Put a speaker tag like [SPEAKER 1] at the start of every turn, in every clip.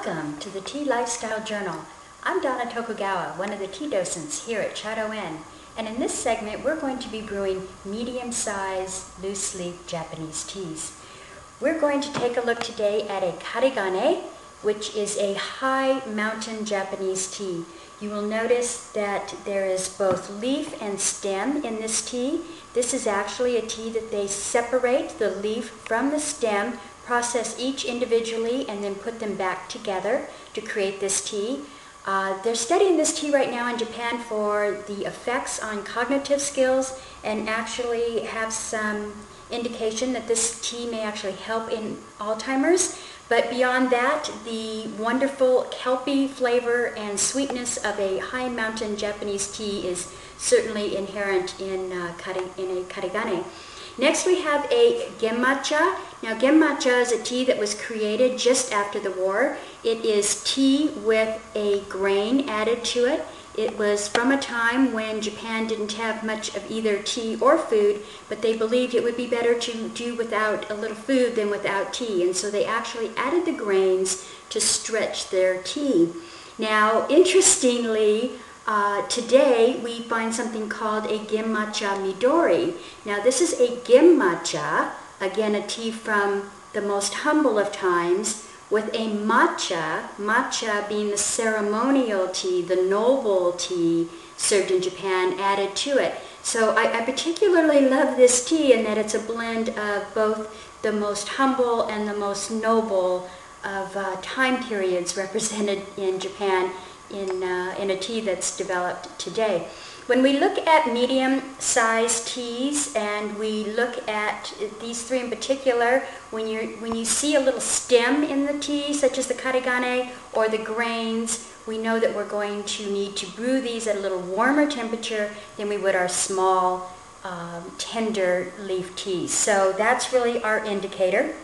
[SPEAKER 1] Welcome to the Tea Lifestyle Journal. I'm Donna Tokugawa, one of the tea docents here at Chado Inn, and in this segment we're going to be brewing medium-sized, loose-leaf Japanese teas. We're going to take a look today at a karigane, which is a high mountain Japanese tea. You will notice that there is both leaf and stem in this tea. This is actually a tea that they separate the leaf from the stem, process each individually, and then put them back together to create this tea. They're studying this tea right now in Japan for the effects on cognitive skills and actually have some indication that this tea may actually help in Alzheimer's. But beyond that, the wonderful kelpy flavor and sweetness of a high mountain Japanese tea is certainly inherent in a karigane. Next we have a genmatcha. Now genmatcha is a tea that was created just after the war. It is tea with a grain added to it. It was from a time when Japan didn't have much of either tea or food, but they believed it would be better to do without a little food than without tea, and so they actually added the grains to stretch their tea. Now, interestingly, today we find something called a genmatcha midori. Now this is a genmatcha, again a tea from the most humble of times, with a matcha being the ceremonial tea, the noble tea served in Japan, added to it. So I particularly love this tea in that it's a blend of both the most humble and the most noble of time periods represented in Japan in a tea that's developed today. When we look at medium-sized teas and we look at these three in particular, when you see a little stem in the tea, such as the karigane or the grains, we know that we're going to need to brew these at a little warmer temperature than we would our small, tender leaf teas. So that's really our indicator.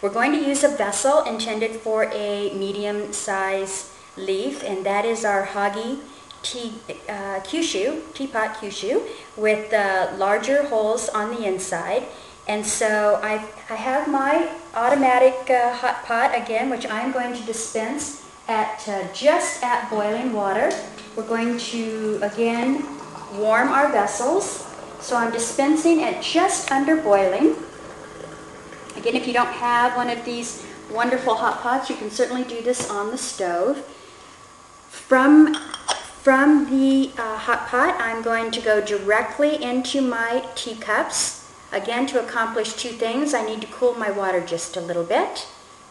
[SPEAKER 1] We're going to use a vessel intended for a medium-sized leaf, and that is our Hagi teapot kyushu with larger holes on the inside. And so I have my automatic hot pot again, which I'm going to dispense at just at boiling water. We're going to again warm our vessels. So I'm dispensing at just under boiling. Again, if you don't have one of these wonderful hot pots, you can certainly do this on the stove. From the hot pot, I'm going to go directly into my teacups. Again, to accomplish two things, I need to cool my water just a little bit,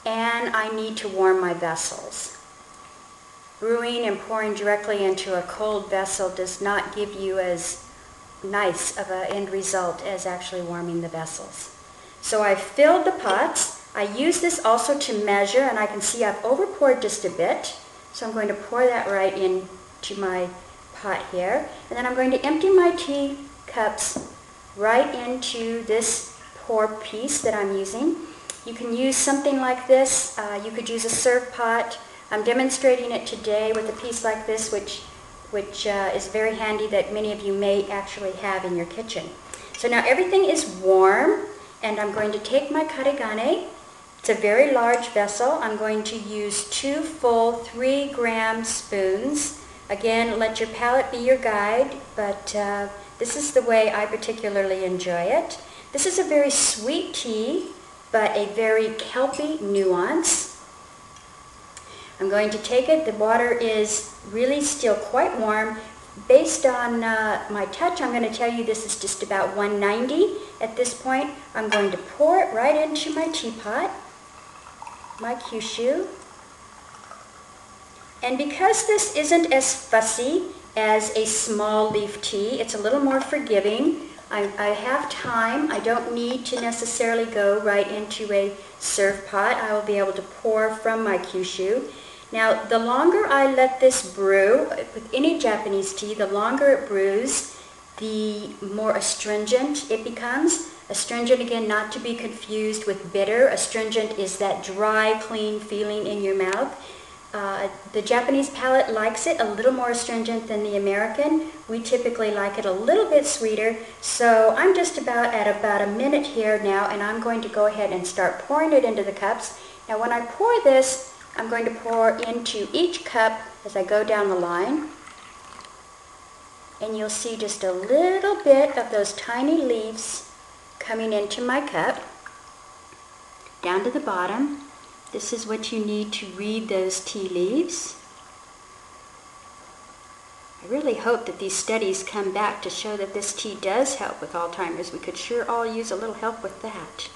[SPEAKER 1] and I need to warm my vessels. Brewing and pouring directly into a cold vessel does not give you as nice of an end result as actually warming the vessels. So I've filled the pots. I use this also to measure, and I can see I've overpoured just a bit. So I'm going to pour that right into my pot here. And then I'm going to empty my teacups right into this pour piece that I'm using. You can use something like this. You could use a serve pot. I'm demonstrating it today with a piece like this, which is very handy, that many of you may actually have in your kitchen. So now everything is warm, and I'm going to take my karigane. It's a very large vessel. I'm going to use 2 full 3-gram spoons. Again, let your palate be your guide, but this is the way I particularly enjoy it. This is a very sweet tea, but a very kelpy nuance. I'm going to take it. The water is really still quite warm. Based on my touch, I'm going to tell you this is just about 190 at this point. I'm going to pour it right into my teapot, my kyushu. And because this isn't as fussy as a small leaf tea, it's a little more forgiving. I have time. I don't need to necessarily go right into a serve pot. I will be able to pour from my kyushu. Now, the longer I let this brew, with any Japanese tea, the longer it brews, the more astringent it becomes. Astringent, again, not to be confused with bitter. Astringent is that dry, clean feeling in your mouth. The Japanese palate likes it a little more astringent than the American. We typically like it a little bit sweeter. So I'm just at about a minute here now, and I'm going to go ahead and start pouring it into the cups. Now when I pour this, I'm going to pour into each cup as I go down the line. And you'll see just a little bit of those tiny leaves coming into my cup. Down to the bottom. This is what you need to read those tea leaves. I really hope that these studies come back to show that this tea does help with Alzheimer's. We could sure all use a little help with that.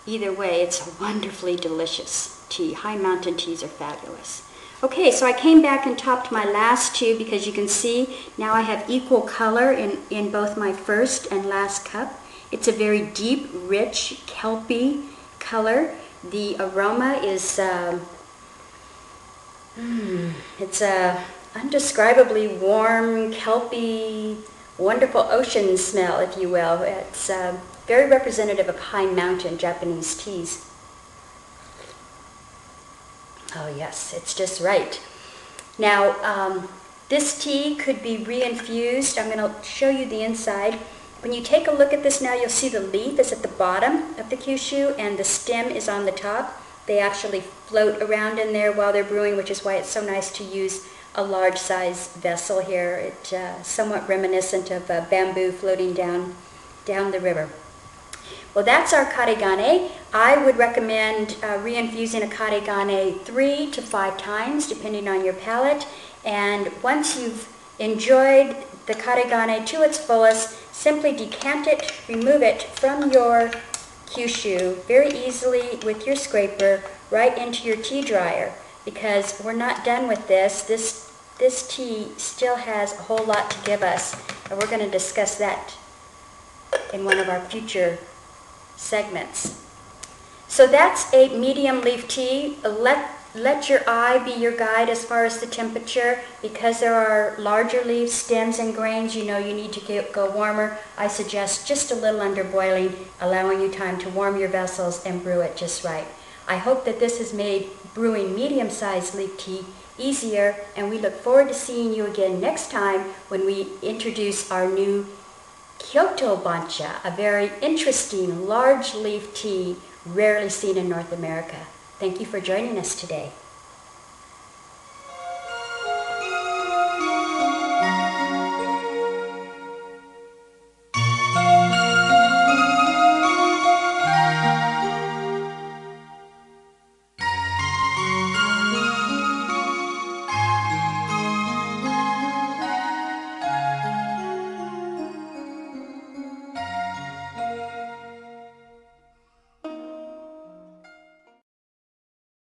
[SPEAKER 1] Either way, it's a wonderfully delicious tea. High mountain teas are fabulous. Okay, so I came back and topped my last two because you can see now I have equal color in both my first and last cup. It's a very deep, rich, kelpy color. The aroma is, it's a undescribably warm, kelpy, wonderful ocean smell, if you will. It's very representative of high mountain Japanese teas. Oh yes, it's just right. Now, this tea could be reinfused. I'm going to show you the inside. When you take a look at this now, you'll see the leaf is at the bottom of the kyushu and the stem is on the top. They actually float around in there while they're brewing, which is why it's so nice to use a large size vessel here. It's somewhat reminiscent of bamboo floating down the river. Well, that's our karegane. I would recommend reinfusing a karegane 3 to 5 times, depending on your palate. And once you've enjoyed the karegane to its fullest, simply decant it, remove it from your kyushu very easily with your scraper right into your tea dryer, because we're not done with this. This tea still has a whole lot to give us, and we're going to discuss that in one of our future segments. So that's a medium leaf tea. Let your eye be your guide as far as the temperature. Because there are larger leaves, stems, and grains, you know you need to go warmer. I suggest just a little under boiling, allowing you time to warm your vessels and brew it just right. I hope that this has made brewing medium-sized leaf tea easier, and we look forward to seeing you again next time when we introduce our new Kyoto Bancha, a very interesting large leaf tea rarely seen in North America. Thank you for joining us today.